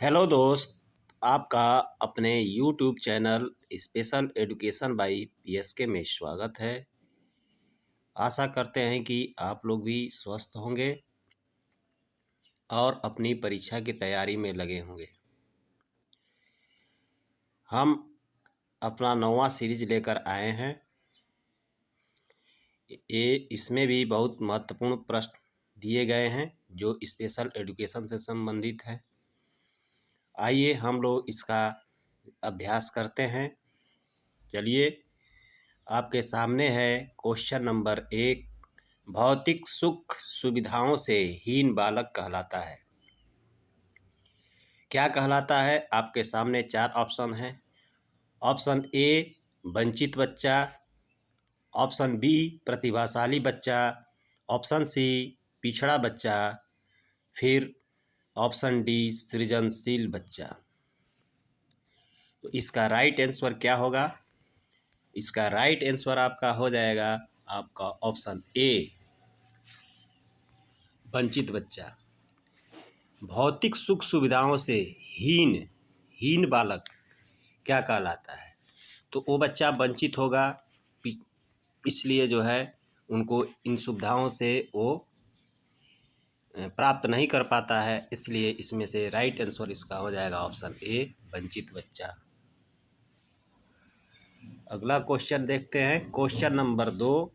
Hello दोस्त, आपका अपने YouTube channel special education by PSK में स्वागत है। आशा करते हैं कि आप लोग भी स्वस्थ होंगे और अपनी परीक्षा की तैयारी में लगे होंगे। हम अपना 9वां सीरीज लेकर आए हैं। इसमें भी बहुत महत्वपूर्ण प्रश्न दिए गए हैं जो स्पेशल एजुकेशन से संबंधित हैं। आइए हम लोग इसका अभ्यास करते हैं। चलिए, आपके सामने है क्वेश्चन नंबर 1। भौतिक सुख सुविधाओं से हीन बालक कहलाता है। क्या कहलाता है? आपके सामने 4 ऑप्शन हैं। ऑप्शन ए वंचित बच्चा, ऑप्शन बी प्रतिभाशाली बच्चा, ऑप्शन सी पिछड़ा बच्चा, फिर ऑप्शन डी सृजनशील बच्चा। तो इसका राइट आंसर क्या होगा? इसका राइट आंसर आपका हो जाएगा आपका ऑप्शन ए वंचित बच्चा। भौतिक सुख सुविधाओं से हीन बालक क्या कहलाता है? तो वो बच्चा वंचित होगा, इसलिए जो है उनको इन सुविधाओं से वो प्राप्त नहीं कर पाता है। इसलिए इसमें से राइट आंसर इसका हो जाएगा ऑप्शन ए वंचित बच्चा। अगला क्वेश्चन देखते हैं, क्वेश्चन नंबर 2।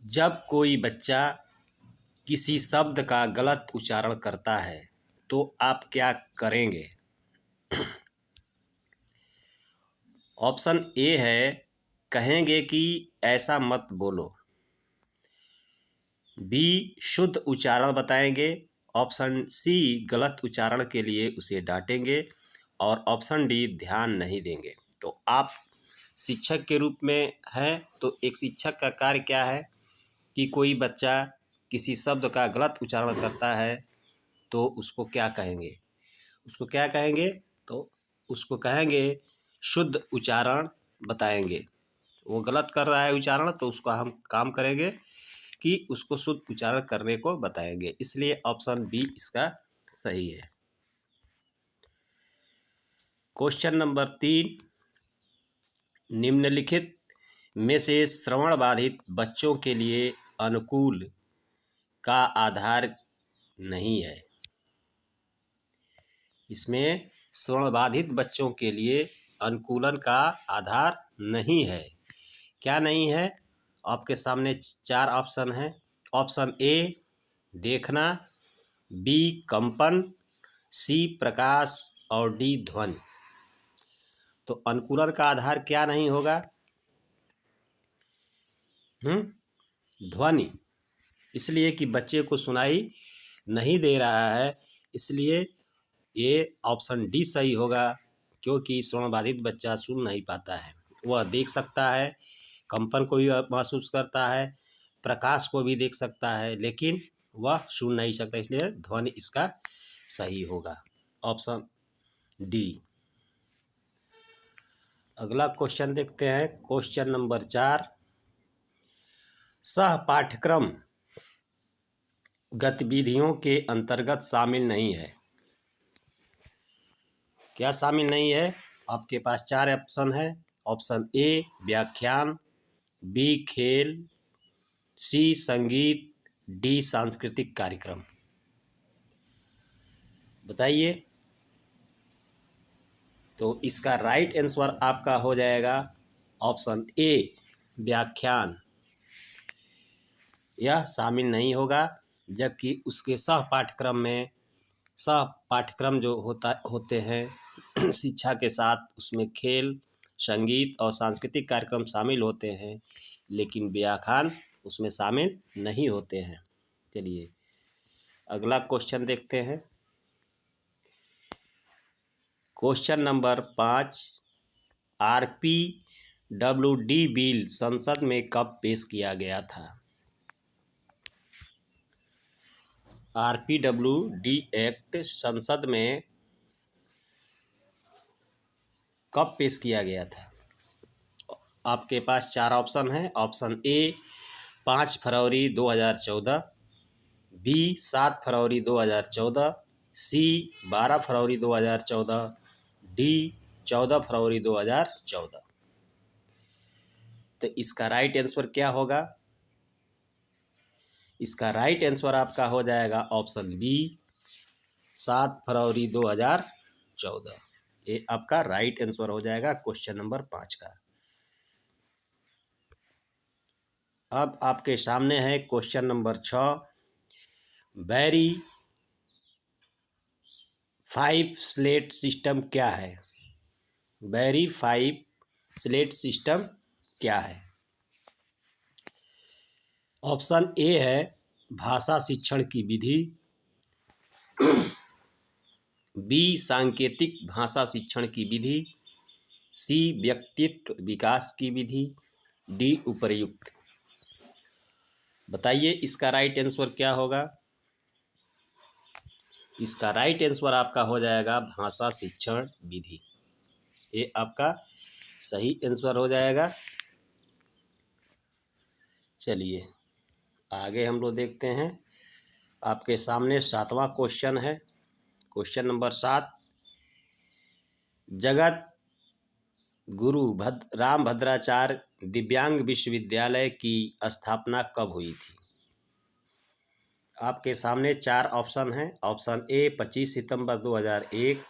जब कोई बच्चा किसी शब्द का गलत उच्चारण करता है तो आप क्या करेंगे? ऑप्शन ए है कहेंगे कि ऐसा मत बोलो, बी शुद्ध उच्चारण बताएंगे, ऑप्शन सी गलत उच्चारण के लिए उसे डांटेंगे और ऑप्शन डी ध्यान नहीं देंगे। तो आप शिक्षक के रूप में हैं, तो एक शिक्षक का कार्य क्या है कि कोई बच्चा किसी शब्द का गलत उच्चारण करता है तो उसको क्या कहेंगे? उसको क्या कहेंगे? तो उसको कहेंगे शुद्ध उच्चारण बताएंगे। वो गलत कर रहा है उच्चारण, तो उसको हम काम करेंगे कि उसको शुद्ध उच्चारण करने को बताएंगे। इसलिए ऑप्शन बी इसका सही है। Question number 3। निम्नलिखित में से श्रवण बाधित बच्चों के लिए अनुकूल का आधार नहीं है। इसमें श्रवण बाधित बच्चों के लिए अनुकूलन का आधार नहीं है। क्या नहीं है? आपके सामने 4 ऑप्शन हैं। ऑप्शन ए देखना, बी कंपन, सी प्रकाश और डी ध्वनि। तो अनुकूलन का आधार क्या नहीं होगा? ध्वनि। इसलिए कि बच्चे को सुनाई नहीं दे रहा है, इसलिए ये ऑप्शन डी सही होगा, क्योंकि श्रवणबाधित बच्चा सुन नहीं पाता है। वह देख सकता है, कंपन को भी महसूस करता है, प्रकाश को भी देख सकता है, लेकिन वह सुन नहीं सकता। इसलिए ध्वनि इसका सही होगा, ऑप्शन डी। अगला क्वेश्चन देखते हैं, क्वेश्चन नंबर 4। सह पाठ्यक्रम गतिविधियों के अंतर्गत शामिल नहीं है। क्या शामिल नहीं है? आपके पास 4 ऑप्शन है। ऑप्शन ए व्याख्यान, बी खेल, सी संगीत, डी सांस्कृतिक कार्यक्रम। बताइए। तो इसका राइट आंसर आपका हो जाएगा ऑप्शन ए व्याख्यान। यह शामिल नहीं होगा, जबकि उसके सह पाठ्यक्रम जो होते हैं शिक्षा के साथ, उसमें खेल, संगीत और सांस्कृतिक कार्यक्रम शामिल होते हैं, लेकिन व्याख्यान उसमें शामिल नहीं होते हैं। चलिए अगला क्वेश्चन देखते हैं, क्वेश्चन नंबर 5। RPWD बिल संसद में कब पेश किया गया था? RPWD एक्ट संसद में कब पेश किया गया था? आपके पास 4 ऑप्शन हैं। ऑप्शन ए 5 फरवरी 2014, बी 7 फरवरी 2014, सी 12 फरवरी 2014, डी 14 फरवरी 2014। तो इसका राइट आंसर क्या होगा? इसका राइट आंसर आपका हो जाएगा ऑप्शन बी 7 फरवरी 2014। ये आपका राइट आंसर हो जाएगा क्वेश्चन नंबर 5 का। अब आपके सामने है question number 6। Very 5 slate system क्या है? वेरी 5 स्लेट सिस्टम क्या है? ऑप्शन ए है भाषा शिक्षण की विधि, बी सांकेतिक भाषा शिक्षण की विधि, सी व्यक्तित्व विकास की विधि, डी उपर्युक्त। बताइए इसका राइट आंसर क्या होगा? इसका राइट आंसर आपका हो जाएगा भाषा शिक्षण विधि। ये आपका सही आंसर हो जाएगा। चलिए आगे हम लोग देखते हैं। आपके सामने 7वां क्वेश्चन है। Question number 7। जगत गुरु रामभद्राचार्य दिव्यांग विश्वविद्यालय की स्थापना कब हुई थी? आपके सामने 4 ऑप्शन हैं। ऑप्शन ए 25 सितंबर 2001,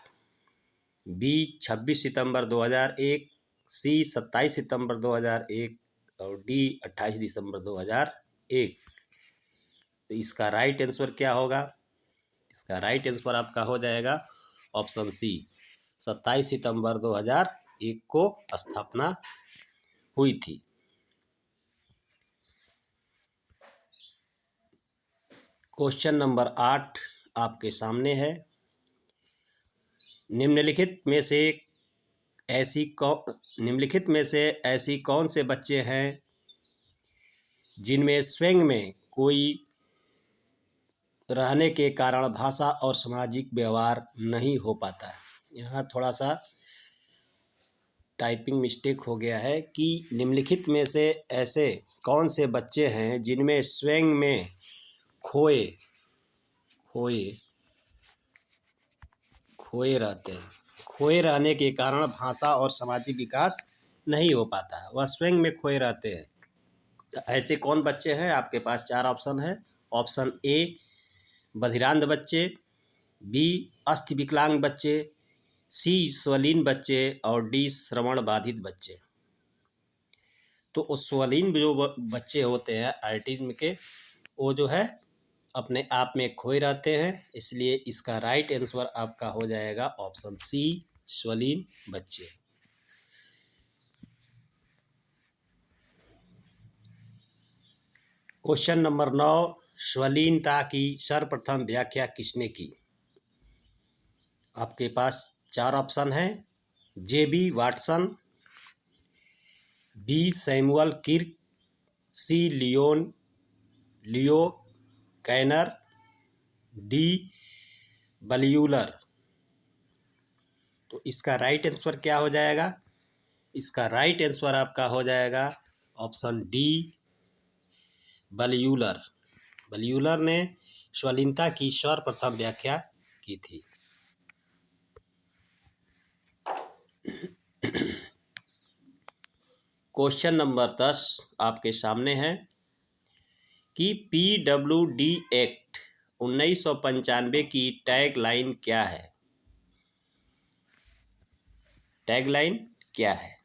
बी 26 सितंबर 2001, सी 27 सितंबर 2001 और डी 28 दिसंबर 2001। तो इसका राइट आंसर क्या होगा? इसका राइट आंसर आपका हो जाएगा ऑप्शन सी 27 सितंबर 2001 को स्थापना हुई थी। क्वेश्चन नंबर 8 आपके सामने है। निम्नलिखित में से ऐसी कौन से बच्चे हैं जिनमें स्वयं में कोई रहने के कारण भाषा और सामाजिक व्यवहार नहीं हो पाता है? यहाँ थोड़ा सा टाइपिंग मिस्टेक हो गया है कि निम्नलिखित में से ऐसे कौन से बच्चे हैं जिनमें स्वयं में खोए रहते हैं, खोए रहने के कारण भाषा और सामाजिक विकास नहीं हो पाता है, वह स्वयं में खोए रहते हैं। तो ऐसे कौन बच्चे हैं? आपके पास 4 ऑप्शन है। ऑप्शन ए बधिरांध बच्चे, बी अस्थि विकलांग बच्चे, सी स्वलीन बच्चे और डी श्रवण बाधित बच्चे। तो स्वलीन जो बच्चे होते हैं ऑटिज्म के, वो जो है अपने आप में खोए रहते हैं, इसलिए इसका राइट आंसर आपका हो जाएगा ऑप्शन सी स्वलीन बच्चे। Question number 9। स्वलीनता की सर्वप्रथम व्याख्या किसने की? आपके पास 4 ऑप्शन हैं। जेबी वाटसन, बी सैमुअल किर्क, सी लियो कैनर, डी बल्यूलर। तो इसका राइट आंसर क्या हो जाएगा? इसका राइट आंसर आपका हो जाएगा ऑप्शन डी बल्यूलर। बल्यूलर ने स्वलीनता की सर्वप्रथम व्याख्या की थी। क्वेश्चन नंबर 10 आपके सामने है कि PWD एक्ट 1995 की टैग लाइन क्या है? टैग लाइन क्या है?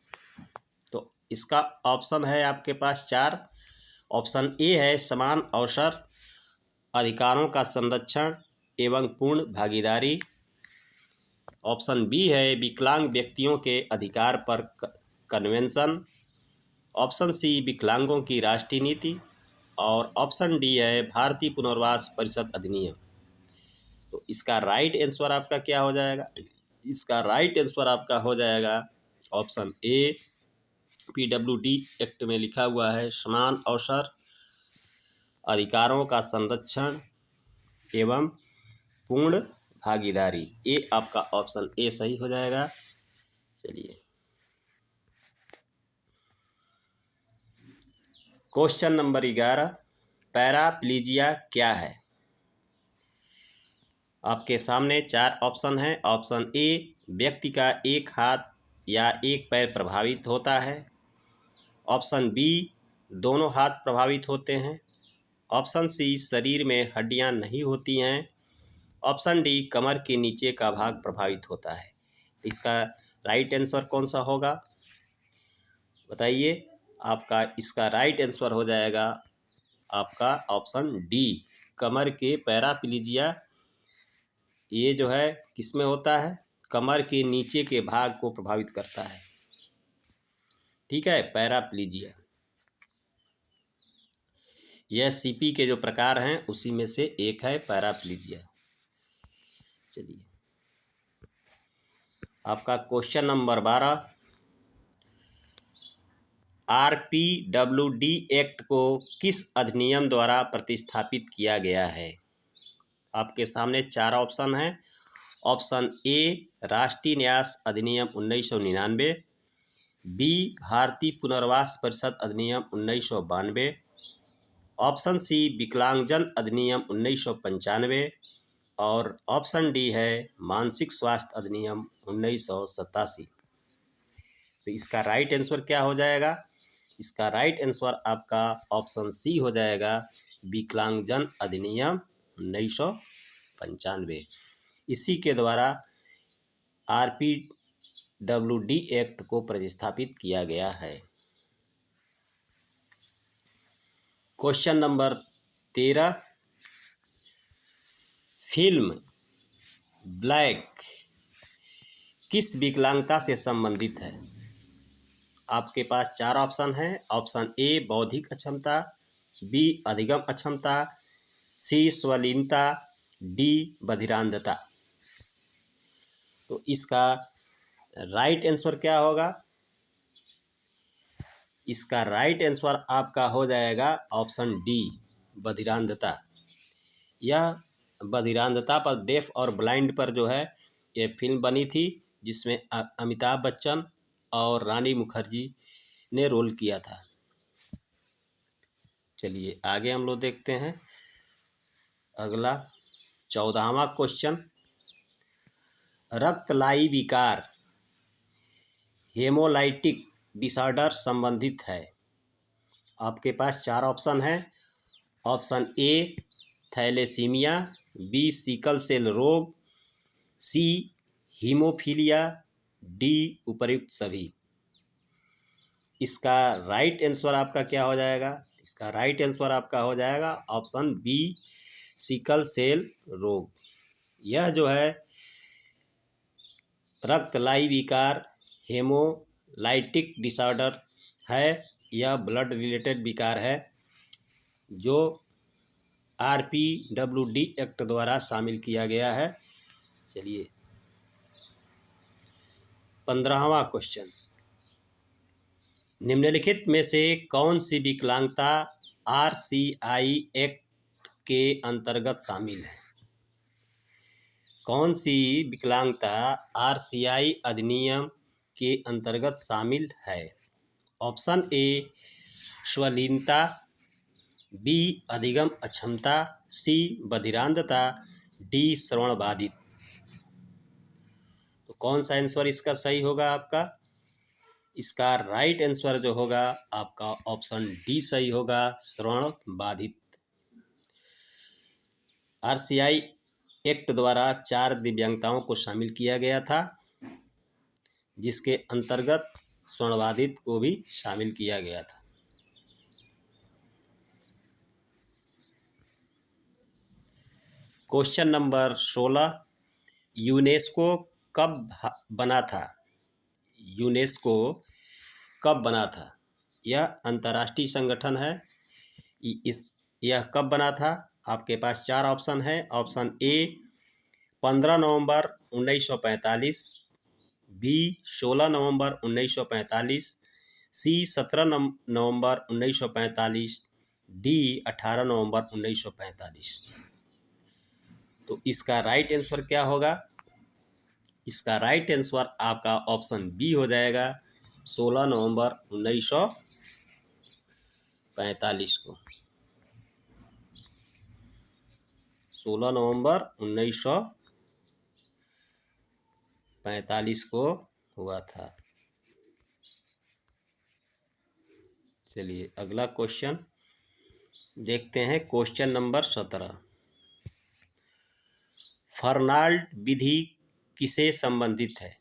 तो इसका ऑप्शन है आपके पास 4। ऑप्शन ए है समान अवसर, अधिकारों का संरक्षण एवं पूर्ण भागीदारी। ऑप्शन बी है विकलांग व्यक्तियों के अधिकार पर कन्वेंशन। ऑप्शन सी विकलांगों की राष्ट्रीय नीति और ऑप्शन डी है भारतीय पुनर्वास परिषद अधिनियम। तो इसका राइट आंसर आपका क्या हो जाएगा? इसका राइट आंसर आपका हो जाएगा ऑप्शन ए PWD एक्ट में लिखा हुआ है समान अवसर, अधिकारों का संरक्षण एवं पूर्ण भागीदारी। ये आपका ऑप्शन ए सही हो जाएगा। चलिए क्वेश्चन नंबर 11। पैराप्लीजिया क्या है? आपके सामने चार ऑप्शन हैं। ऑप्शन ए, व्यक्ति का एक हाथ या एक पैर प्रभावित होता है। ऑप्शन बी, दोनों हाथ प्रभावित होते हैं। ऑप्शन सी, शरीर में हड्डियां नहीं होती हैं। ऑप्शन डी, कमर के नीचे का भाग प्रभावित होता है। तो इसका राइट आंसर कौन सा होगा बताइए। आपका इसका राइट आंसर हो जाएगा आपका ऑप्शन डी, कमर के पैराप्लीजिया। ये जो है किसमें होता है, कमर के नीचे के भाग को प्रभावित करता है। ठीक है, पैराप्लीजिया। यह सीपी के जो प्रकार हैं उसी में से एक है पैराप्लीजिया। चलिए, आपका क्वेश्चन नंबर 12, RPWD एक्ट को किस अधिनियम द्वारा प्रतिस्थापित किया गया है। आपके सामने चार ऑप्शन हैं। ऑप्शन ए, राष्ट्रीय न्यास अधिनियम 1999। बी, भारतीय पुनर्वास परिषद अधिनियम 1992। ऑप्शन सी, विकलांगजन अधिनियम 1995। और ऑप्शन डी है मानसिक स्वास्थ्य अधिनियम 1987। तो इसका राइट आंसर क्या हो जाएगा। इसका राइट आंसर आपका ऑप्शन सी हो जाएगा, विकलांगजन अधिनियम 1995। इसी के द्वारा RPWD एक्ट को प्रतिस्थापित किया गया है। क्वेश्चन नंबर 13, फिल्म ब्लैक किस विकलांगता से संबंधित है। आपके पास चार ऑप्शन हैं। ऑप्शन ए, बौद्धिक अक्षमता। बी, अधिगम अक्षमता। सी, स्वलीनता। डी, बधिरांधता। तो इसका राइट आंसर क्या होगा। इसका राइट आंसर आपका हो जाएगा ऑप्शन डी, बधिरांधता। यह बधिरांधता पर, डेफ और ब्लाइंड पर जो है ये फिल्म बनी थी, जिसमें अमिताभ बच्चन और रानी मुखर्जी ने रोल किया था। चलिए आगे हम लोग देखते हैं अगला 14वां क्वेश्चन, रक्तलायी विकार हेमोलाइटिक डिसऑर्डर संबंधित है। आपके पास चार ऑप्शन हैं। Option A, thalassaemia. B, sickle cell रोग। C, haemophilia. डी, उपर्युक्त सभी। इसका राइट आंसर आपका क्या हो जाएगा। इसका राइट आंसर आपका हो जाएगा ऑप्शन बी, सिकल सेल रोग। यह जो है रक्तलायी विकार हेमोलाइटिक डिसऑर्डर है। यह ब्लड रिलेटेड विकार है जो RPWD एक्ट द्वारा शामिल किया गया है। चलिए 15वां क्वेश्चन, निम्नलिखित में से कौन सी विकलांगता RCI एक्ट के अंतर्गत शामिल है। कौन सी विकलांगता RCI अधिनियम के अंतर्गत शामिल है। ऑप्शन ए, स्वलीनता। बी, अधिगम अक्षमता। सी, बधिरांधता। डी, श्रवण बाधित। तो कौन सा आंसर इसका सही होगा आपका। इसका राइट आंसर जो होगा आपका ऑप्शन डी सही होगा, श्रवण बाधित। RCI एक्ट द्वारा 4 दिव्यांगताओं को शामिल किया गया था, जिसके अंतर्गत श्रवणबाधित को भी शामिल किया गया था। क्वेश्चन नंबर 16, यूनेस्को कब बना था। यूनेस्को कब बना था। यह अंतर्राष्ट्रीय संगठन है। यह कब बना था। आपके पास चार ऑप्शन है। ऑप्शन ए, 15 नवंबर 1945। बी, 16 नवंबर 1945। सी, 17 नवंबर 1945। डी, 18 नवंबर 1945। तो इसका राइट आंसर क्या होगा। इसका राइट आंसर आपका ऑप्शन बी हो जाएगा, 16 नवंबर 1945 को। 16 नवंबर 1945 को हुआ था। चलिए अगला क्वेश्चन देखते हैं। क्वेश्चन नंबर 17, फर्नाल्ड विधि किससे संबंधित है?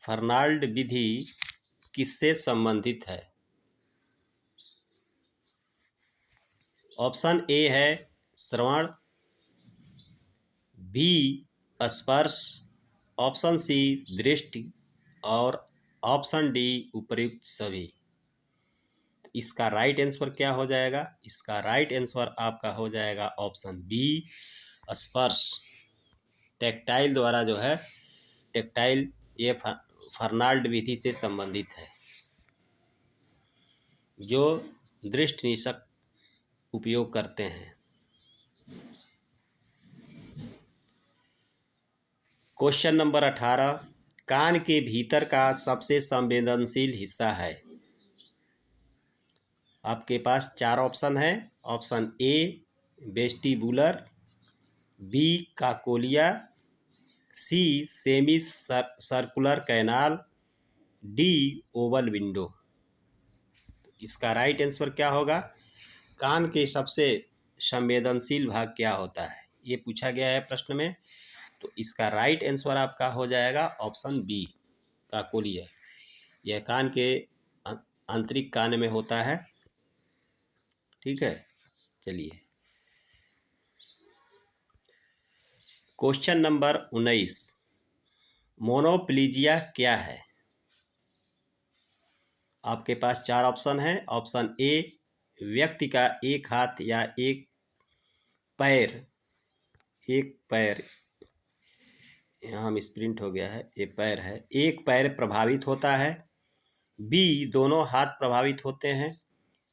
फर्नाल्ड विधि किससे संबंधित है? ऑप्शन ए है श्रवण, बी स्पर्श, ऑप्शन सी दृष्टि और ऑप्शन डी उपर्युक्त सभी। इसका राइट आंसर क्या हो जाएगा? इसका राइट आंसर आपका हो जाएगा ऑप्शन बी स्पर्श। टेक्टाइल द्वारा जो है, टेक्टाइल ये फर्नाल्ड विधि से संबंधित है, जो दृष्टिनिषेक उपयोग करते हैं। क्वेश्चन नंबर 18, कान के भीतर का सबसे संवेदनशील हिस्सा है? आपके पास 4 ऑप्शन है। Option A vestibular, B cochlea, C semi circular canal, D oval window. इसका राइट आंसर क्या होगा? कान के सबसे संवेदनशील भाग क्या होता है, ये पूछा गया है प्रश्न में। तो इसका राइट आंसर आपका हो जाएगा ऑप्शन बी काकोलिया। यह कान के आंतरिक कान में होता है। ठीक है, चलिए क्वेश्चन नंबर 19, मोनोप्लीजिया क्या है? आपके पास 4 ऑप्शन है। ऑप्शन ए व्यक्ति का एक हाथ या एक पैर यहाँ मिसप्रिंट हो गया है, ये पैर है, एक पैर प्रभावित होता है, बी दोनों हाथ प्रभावित होते हैं,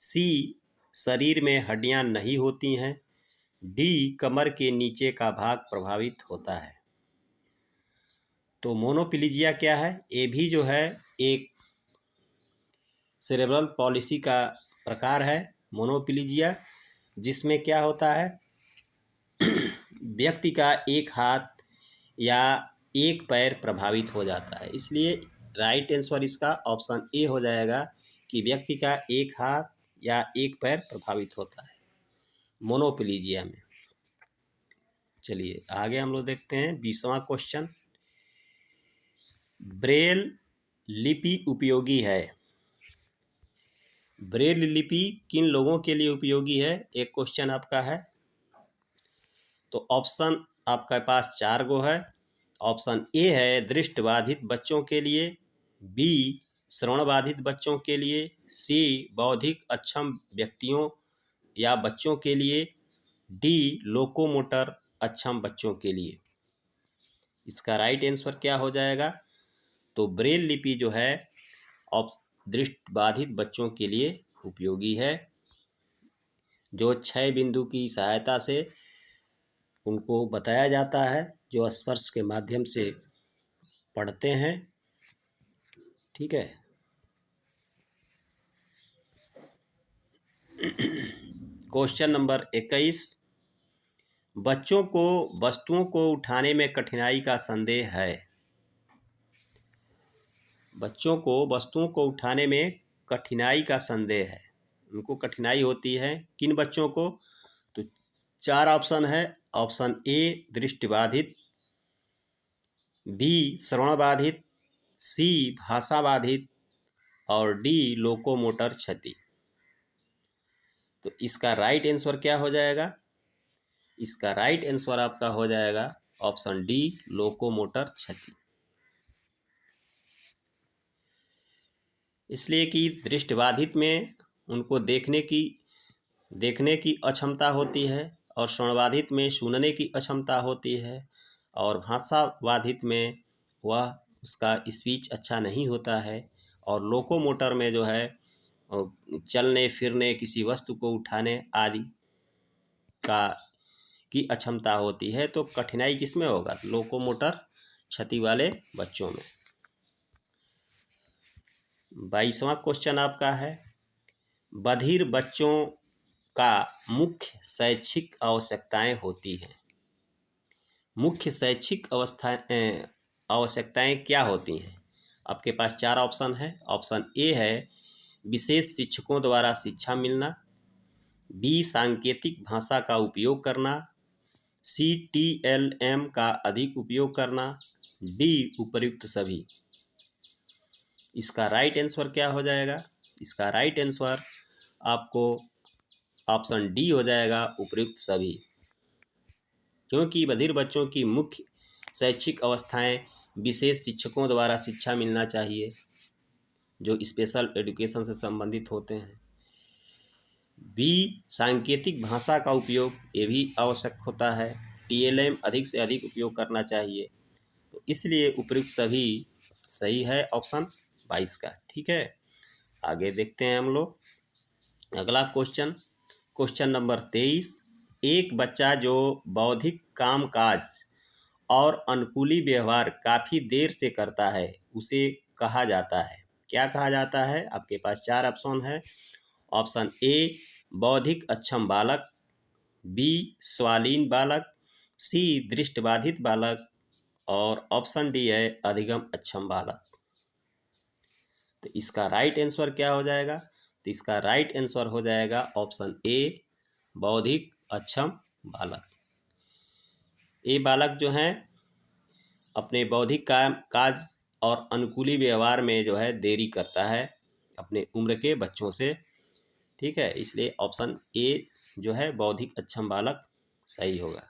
सी शरीर में हड्डियां नहीं होती हैं, डी कमर के नीचे का भाग प्रभावित होता है। तो मोनोप्लीजिया क्या है? ये भी जो है एक सेरेब्रल पॉलिसी का प्रकार है मोनोप्लीजिया, जिसमें क्या होता है व्यक्ति का एक हाथ या एक पैर प्रभावित हो जाता है। इसलिए राइट आंसर इसका ऑप्शन ए हो जाएगा कि व्यक्ति का एक हाथ या एक पैर प्रभावित होता है मोनोप्लीजिया में। चलिए आगे हम लोग देखते हैं 20वां क्वेश्चन, ब्रेल लिपि उपयोगी है? ब्रेल लिपि किन लोगों के लिए उपयोगी है, एक क्वेश्चन आपका है। तो ऑप्शन आपके पास 4 गो है। ऑप्शन ए है दृष्टिबाधित बच्चों के लिए, बी श्रवणबाधित बच्चों के लिए, सी बौद्धिक अक्षम व्यक्तियों या बच्चों के लिए, डी लोकोमोटर अक्षम बच्चों के लिए। इसका राइट आंसर क्या हो जाएगा? तो ब्रेल लिपि जो है दृष्टिबाधित बच्चों के लिए उपयोगी है, जो 6 बिंदु की सहायता से उनको बताया जाता है, जो स्पर्श के माध्यम से पढ़ते हैं। ठीक है, क्वेश्चन नंबर 21, बच्चों को वस्तुओं को उठाने में कठिनाई का संदेह है? बच्चों को वस्तुओं को उठाने में कठिनाई का संदेह है, उनको कठिनाई होती है। किन बच्चों को? तो 4 ऑप्शन है। ऑप्शन ए दृष्टिबाधित, बी श्रवणबाधित, सी भाषाबाधित और डी लोकोमोटर क्षति। तो इसका राइट आंसर क्या हो जाएगा? इसका राइट आंसर आपका हो जाएगा ऑप्शन डी लोकोमोटर क्षति। इसलिए कि दृष्टिबाधित में उनको देखने की अक्षमता होती है, और श्रवणबाधित में सुनने की अक्षमता होती है, और भाषाबाधित में वह उसका स्पीच अच्छा नहीं होता है, और लोकोमोटर में जो है चलने फिरने, किसी वस्तु को उठाने आदि की अक्षमता होती है। तो कठिनाई किस में होगा? लोकोमोटर क्षति वाले बच्चों में। 22वां क्वेश्चन आपका है, बधिर बच्चों का मुख्य शैक्षिक आवश्यकताएं होती हैं। मुख्य शैक्षिक आवश्यकताएं क्या होती हैं? आपके पास चार ऑप्शन है। ऑप्शन ए है विशेष शिक्षकों द्वारा शिक्षा मिलना, बी सांकेतिक भाषा का उपयोग करना, सी TLM का अधिक उपयोग करना, डी उपर्युक्त सभी। इसका राइट आंसर क्या हो जाएगा? इसका राइट आंसर आपको ऑप्शन डी हो जाएगा, उपर्युक्त सभी। क्योंकि बधिर बच्चों की मुख्य शैक्षिक अवस्थाएं विशेष शिक्षकों द्वारा शिक्षा मिलना चाहिए, जो स्पेशल एजुकेशन से संबंधित होते हैं। बी सांकेतिक भाषा का उपयोग, ये भी आवश्यक होता है। TLM अधिक से अधिक उपयोग करना चाहिए। तो इसलिए उपर्युक्त सभी सही है ऑप्शन 22 का। ठीक है, आगे देखते हैं हम लोग। अगला क्वेश्चन नंबर 23। एक बच्चा जो बौद्धिक कामकाज और अनुकूली व्यवहार काफ़ी देर से करता है उसे कहा जाता है। क्या कहा जाता है? आपके पास चार ऑप्शन है। ऑप्शन ए बौद्धिक अक्षम बालक, बी स्वालीन बालक, सी दृष्टिबाधित बालक और ऑप्शन डी है अधिगम अक्षम बालक। तो इसका राइट आंसर क्या हो जाएगा? तो इसका राइट आंसर हो जाएगा ऑप्शन ए बौद्धिक अक्षम बालक। ये बालक जो हैं अपने बौद्धिक काज और अनुकूली व्यवहार में जो है देरी करता है अपने उम्र के बच्चों से। ठीक है, इसलिए ऑप्शन ए जो है बौद्धिक अक्षम बालक सही होगा।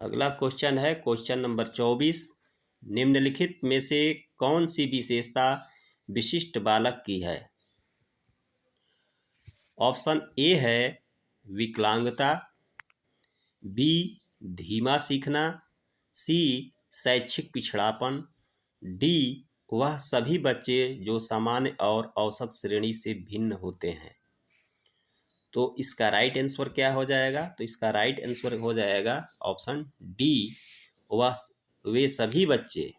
अगला क्वेश्चन है क्वेश्चन नंबर 24। निम्नलिखित में से कौन सी विशेषता विशिष्ट बालक की है? ऑप्शन ए है विकलांगता, बी धीमा सीखना, सी शैक्षिक पिछड़ापन, डी वह सभी बच्चे जो सामान्य और औसत श्रेणी से भिन्न होते हैं। तो इसका राइट आंसर क्या हो जाएगा? तो इसका राइट आंसर हो जाएगा ऑप्शन डी वह वे सभी बच्चे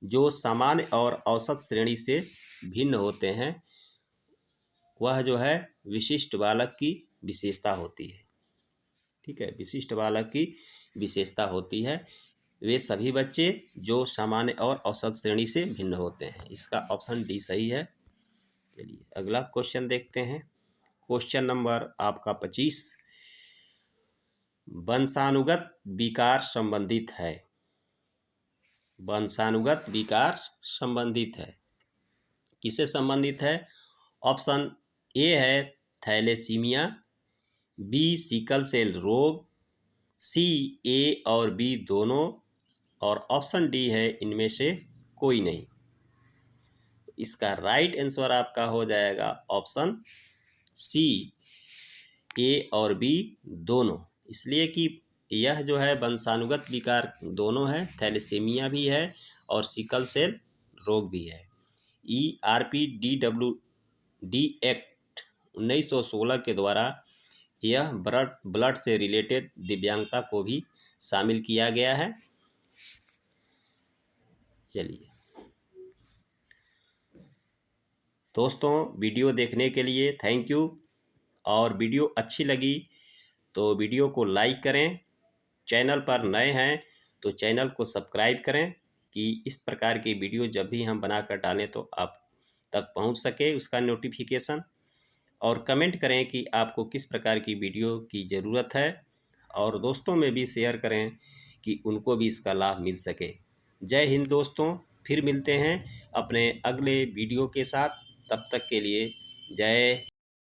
जो सामान्य और औसत श्रेणी से भिन्न होते हैं। वह जो है विशिष्ट बालक की विशेषता होती है। ठीक है, विशिष्ट बालक की विशेषता होती है। वे सभी बच्चे जो सामान्य और औसत श्रेणी से भिन्न होते हैं। इसका ऑप्शन डी सही है। चलिए अगला क्वेश्चन देखते हैं। क्वेश्चन नंबर आपका 25। वंशानुगत विकार संबंधित है। वंशानुगत विकार संबंधित है, किससे संबंधित है? ऑप्शन ए है थैलेसीमिया, बी सिकल सेल रोग, सी ए और बी दोनों और ऑप्शन डी है इनमें से कोई नहीं। इसका राइट आंसर आपका हो जाएगा ऑप्शन सी ए और बी दोनों। इसलिए कि यह जो है वंशानुगत विकार दोनों है, थैलेसीमिया भी है और सिकल सेल रोग भी है। ERPDWD एक्ट 1916 के द्वारा यह ब्लड से रिलेटेड दिव्यांगता को भी शामिल किया गया है। चलिए दोस्तों, वीडियो देखने के लिए थैंक यू। और वीडियो अच्छी लगी तो वीडियो को लाइक करें। चैनल पर नए हैं तो चैनल को सब्सक्राइब करें कि इस प्रकार की वीडियो जब भी हम बनाकर डालें तो आप तक पहुंच सके उसका नोटिफिकेशन। और कमेंट करें कि आपको किस प्रकार की वीडियो की ज़रूरत है और दोस्तों में भी शेयर करें कि उनको भी इसका लाभ मिल सके। जय हिंद दोस्तों, फिर मिलते हैं अपने अगले वीडियो के साथ। तब तक के लिए जय